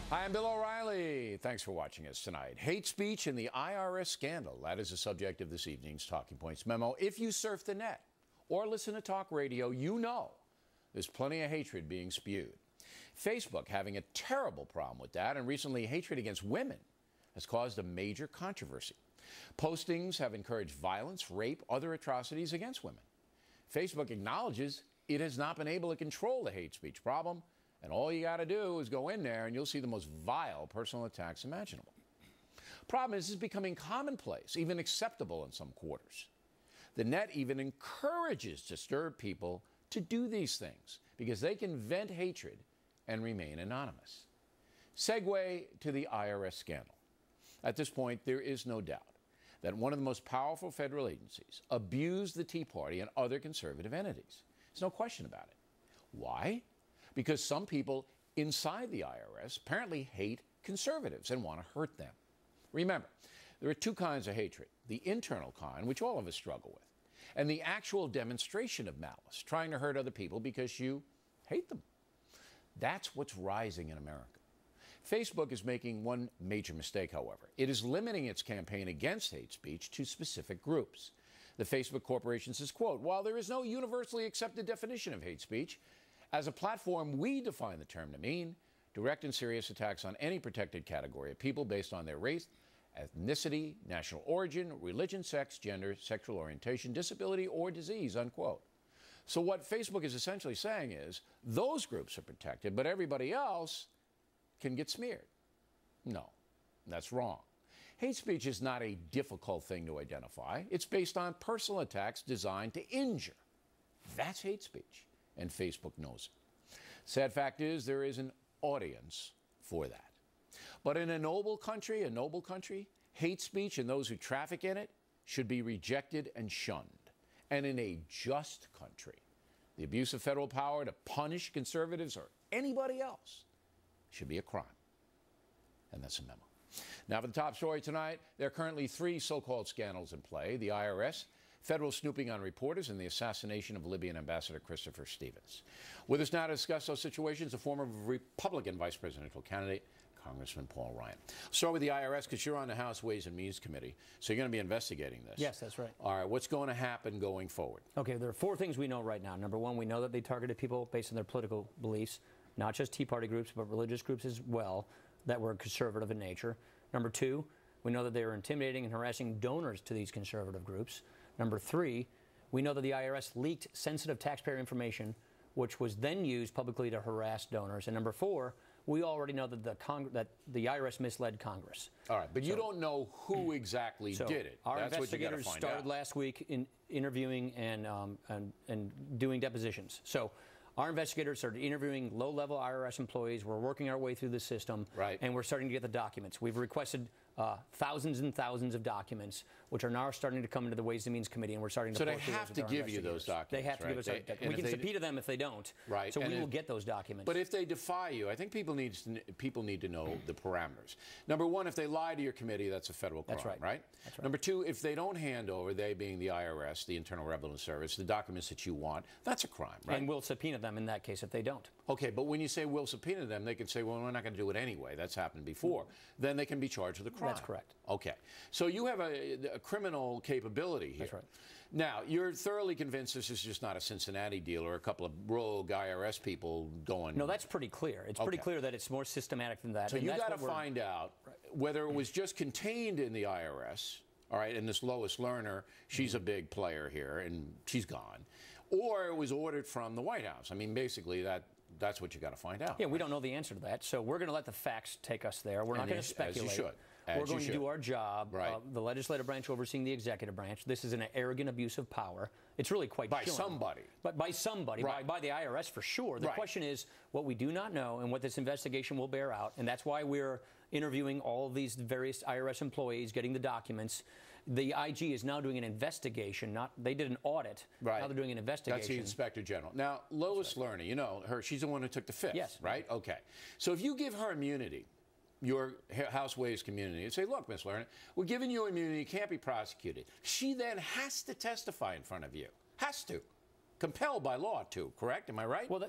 Hi, I'm Bill O'Reilly. Thanks for watching us tonight. Hate speech and the IRS scandal. That is the subject of this evening's Talking Points memo. If you surf the net or listen to talk radio, you know there's plenty of hatred being spewed. Facebook having a terrible problem with that, and recently hatred against women has caused a major controversy. Postings have encouraged violence, rape, other atrocities against women. Facebook acknowledges it has not been able to control the hate speech problem, and all you got to do is go in there and you'll see the most vile personal attacks imaginable. Problem is, it's becoming commonplace, even acceptable in some quarters. The net even encourages disturbed people to do these things because they can vent hatred and remain anonymous. Segue to the IRS scandal. At this point, there is no doubt that one of the most powerful federal agencies abused the Tea Party and other conservative entities. There's no question about it. Why? Because some people inside the IRS apparently hate conservatives and want to hurt them. Remember, there are two kinds of hatred: the internal kind, which all of us struggle with, and the actual demonstration of malice, trying to hurt other people because you hate them. That's what's rising in America. Facebook is making one major mistake, however. It is limiting its campaign against hate speech to specific groups. The Facebook Corporation says, quote, "While there is no universally accepted definition of hate speech, as a platform, we define the term to mean direct and serious attacks on any protected category of people based on their race, ethnicity, national origin, religion, sex, gender, sexual orientation, disability, or disease," unquote. So what Facebook is essentially saying is those groups are protected, but everybody else can get smeared. No, that's wrong. Hate speech is not a difficult thing to identify. It's based on personal attacks designed to injure. That's hate speech. And Facebook knows it. Sad fact is there is an audience for that. But in a noble country, hate speech and those who traffic in it should be rejected and shunned. And in a just country, the abuse of federal power to punish conservatives or anybody else should be a crime. And that's a memo. Now for the top story tonight, there are currently three so-called scandals in play: the IRS, federal snooping on reporters, and the assassination of Libyan Ambassador Christopher Stevens. With us now to discuss those situations, the former Republican vice presidential candidate, Congressman Paul Ryan. Start with the IRS because you're on the House Ways and Means Committee, so you're going to be investigating this. Yes, that's right. All right, what's going to happen going forward? Okay, there are four things we know right now. Number one, we know that they targeted people based on their political beliefs, not just Tea Party groups, but religious groups as well that were conservative in nature. Number two, we know that they were intimidating and harassing donors to these conservative groups. Number three, we know that the IRS leaked sensitive taxpayer information, which was then used publicly to harass donors. And number four, we already know that the IRS misled Congress. All right, but you don't know who exactly did it. Our That's investigators what you started last week in interviewing and doing depositions. So our investigators started interviewing low-level IRS employees. We're working our way through the system, right, and we're starting to get the documents. We've requested thousands and thousands of documents, which are now starting to come into the Ways and Means Committee, and we're starting to. So they have to give you those documents. They have to give us. We can subpoena them if they don't. Right. So we will get those documents. But if they defy you, I think people need to know the parameters. Number one, if they lie to your committee, that's a federal crime. That's right. Right. That's right. Number two, if they don't hand over, they being the IRS, the Internal Revenue Service, the documents that you want, that's a crime. Right. And we'll subpoena them in that case if they don't. Okay, but when you say we'll subpoena them, they can say, well, we're not going to do it anyway. That's happened before. Then they can be charged with a crime. That's correct. Okay. So you have a criminal capability here. That's right. Now, you're thoroughly convinced this is just not a Cincinnati deal or a couple of rogue IRS people going. No, that's pretty clear. It's pretty clear that it's more systematic than that. So you got to find out whether it was just contained in the IRS. All right, and this Lois Lerner, she's a big player here, and she's gone. Or it was ordered from the White House. I mean, basically, that's what you got to find out. Yeah, we don't know the answer to that, so we're going to let the facts take us there. We're not going to speculate. As you should. We're going to do our job. Right. The legislative branch overseeing the executive branch. This is an arrogant abuse of power. It's really quite by chilling. Somebody. But by somebody, right, by the IRS for sure. The question is what we do not know and what this investigation will bear out, and that's why we're interviewing all of these various IRS employees, getting the documents. The IG is now doing an investigation. They did an audit. Right. Now they're doing an investigation. That's the Inspector General. Now, Lois Lerner, you know her. She's the one who took the fifth. Yes. Right? Okay. So if you give her immunity, your House Ways community, and say, look, Ms. Lerner, we're giving you immunity, you can't be prosecuted. She then has to testify in front of you. Has to. compelled by law to, correct? Am I right? Well,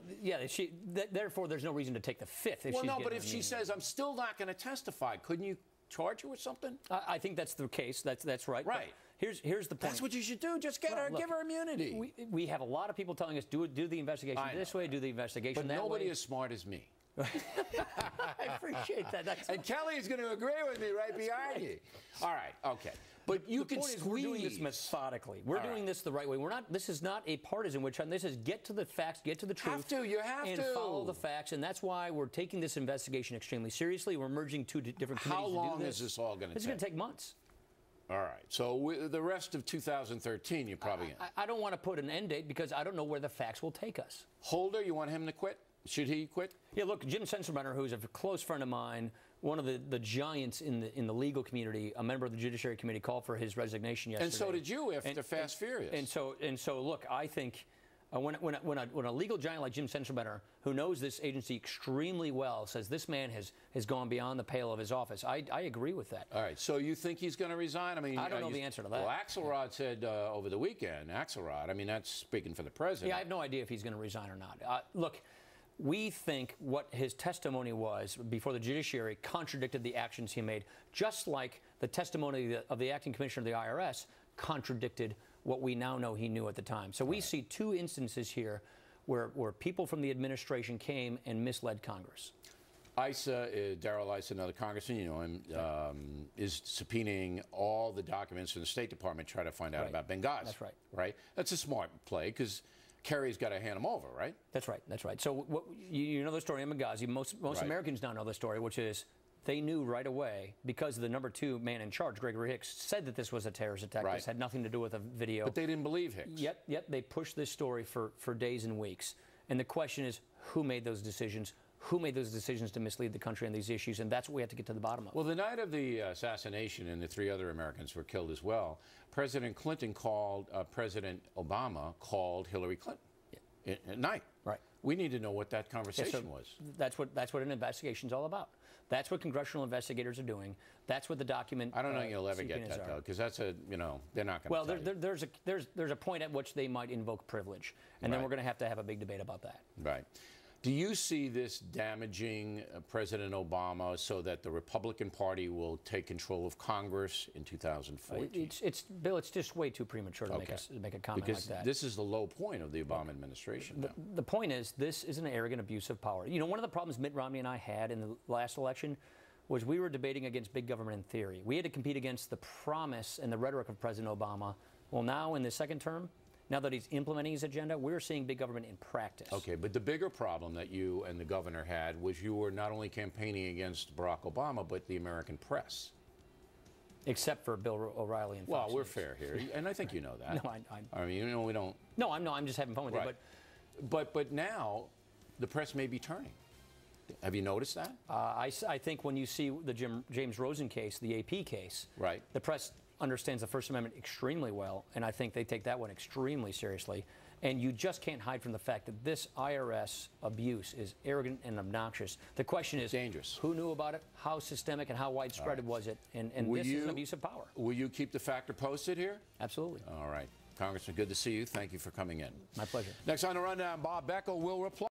therefore, there's no reason to take the fifth. Well, no, but if she says, I'm still not going to testify, couldn't you charge her with something? I think that's the case. That's right. Right. But here's the point. That's what you should do. Just get her, give her immunity. We have a lot of people telling us, do the investigation this way, do the investigation that way. But nobody as smart as me. I appreciate that. And Kelly is going to agree with me right behind you. All right, okay. But you can squeeze. We're doing this methodically. We're doing this the right way. This is not a partisan witch hunt. This is get to the facts, get to the truth. You have to. And follow the facts. And that's why we're taking this investigation extremely seriously. We're merging two different committees to do this. How long is this all going to take? This is going to take months. All right. So the rest of 2013, you probably. I don't want to put an end date because I don't know where the facts will take us. Holder, you want him to quit? Should he quit? Yeah, look, Jim Sensenbrenner, who's a close friend of mine, one of the giants in the legal community, a member of the Judiciary Committee, called for his resignation yesterday. And so did you after Fast Furious. And so, look, I think when a legal giant like Jim Sensenbrenner, who knows this agency extremely well, says this man has gone beyond the pale of his office, I agree with that. All right. So you think he's going to resign? I mean, I don't know the answer to that. Well, Axelrod said over the weekend. Axelrod. I mean, that's speaking for the president. Yeah, I have no idea if he's going to resign or not. Look. We think what his testimony was before the judiciary contradicted the actions he made, just like the testimony of the acting commissioner of the IRS contradicted what we now know he knew at the time. So we see two instances here where people from the administration came and misled Congress. Issa, Darrell Issa, another congressman, you know him, is subpoenaing all the documents from the State Department to try to find out about Benghazi. That's right. Right? That's a smart play because Kerry's got to hand them over, right? That's right. That's right. So you know the story of Benghazi. Most Americans now know the story, which is they knew right away because the #2 man in charge, Gregory Hicks, said that this was a terrorist attack. This had nothing to do with a video. But they didn't believe Hicks. Yet they pushed this story for days and weeks. And the question is, who made those decisions? Who made those decisions to mislead the country on these issues? And that's what we have to get to the bottom of. Well, the night of the assassination, and the 3 other Americans were killed as well, President Clinton President Obama called Hillary Clinton. At night. Right. We need to know what that conversation was. That's what an investigation's all about. That's what congressional investigators are doing. That's what the document. I don't know you'll ever get that though, because that's they're not going to. Well, there's a point at which they might invoke privilege, and then we're going to have a big debate about that. Right. Do you see this damaging President Obama so that the Republican Party will take control of Congress in 2014? Bill, it's just way too premature to make a comment because like that. This is the low point of the Obama administration. The point is, this is an arrogant abuse of power. You know, one of the problems Mitt Romney and I had in the last election was we were debating against big government in theory. We had to compete against the promise and the rhetoric of President Obama. Well, now in the second term, now that he's implementing his agenda, we're seeing big government in practice. Okay, but the bigger problem that you and the governor had was you were not only campaigning against Barack Obama, but the American press. Except for Bill O'Reilly and Fox Well, we're News. Fair here, and I think you know that. No, I mean, you know, we don't. No, I'm just having fun with it. But now, the press may be turning. Have you noticed that? I think when you see the James Rosen case, the AP case, the press understands the First Amendment extremely well, and I think they take that one extremely seriously. And you just can't hide from the fact that this IRS abuse is arrogant and obnoxious. The question is, dangerous. Who knew about it? How systemic and how widespread was it? And this is an abuse of power. Will you keep the factor posted here? Absolutely. All right. Congressman, good to see you. Thank you for coming in. My pleasure. Next on the Rundown, Bob Beckel will reply.